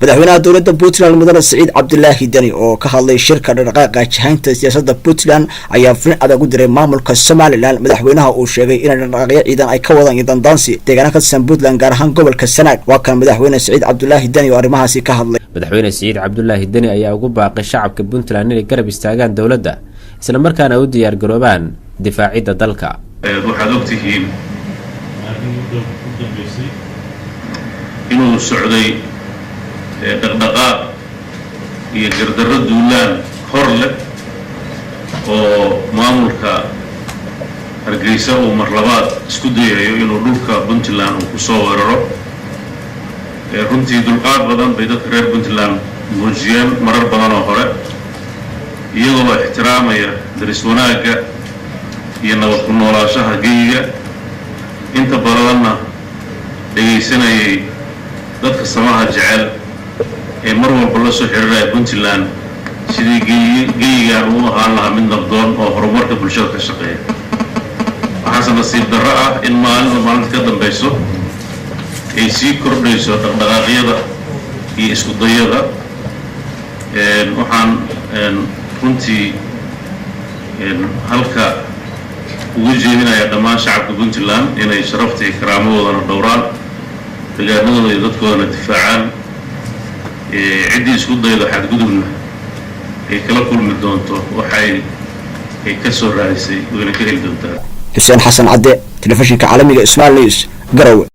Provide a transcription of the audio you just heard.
madaxweynaha dowladda Puntland mudane Saciid Cabdullaahi Dani oo ka hadlay shirka dhaqaaqa jahaynta siyaasadda Puntland ayaa fariin adag u diray maamulka Somaliland. madaxweynaha uu sheegay in dhaqaaqyo ciidan ay ka wadaan dandaansi deegaanka ka tirsan Puntland gaar ahaan gobolka Sanaag. waa kan madaxweyne Saciid Cabdullaahi Dani oo arrimahaasi ka hadlay. madaxweyne Saciid Cabdullaahi Dani ayaa ugu baaqay shacabka Puntland inay garab istaagaan dowladda isla markaana u diyaar garoobaan difaacidda dalka. waxaad ogtihiin inuu socday dhaqdhaqaaq iyo gardarro duulaan hor leh oo maamulka Hargeysa uu mar labaad isku dayayo inuu dhulka Puntland uu ku soo weeraro. runtii dulqaad badan bay dadka reer Puntland muujiyeen marar badan oo hore iyagoo ixtiraamaya daris wanaagga iyo nabad ku noolaanshaha geyiga inta badanna dhegaysanayay dadka samaha jecel ee mar walba la soo xiriiraya Puntland sidii geyigan uu ahaan lahaa mid nabdoon oo horumarka bulshada ka shaqeeya. waxaase nasiib darro ah in maalinta ka dambayso ay sii kordhayso dhaqdhaqaaqyada iyo isku dayada. waxaan runtii halka ugu jeedinayaa dhammaan shacabka Puntland inay sharafta iyo karaamadooda dhowraan deegaanadooda iyo dadkoodana difaacaan. ciddii isku dayda xadgudubna ay kala kulmi doonto waxay ka soo raadisay wayna ka heli doontaa. Xuseen Xasan Cadde, telefishinka caalamiga Ismail News, Garowe.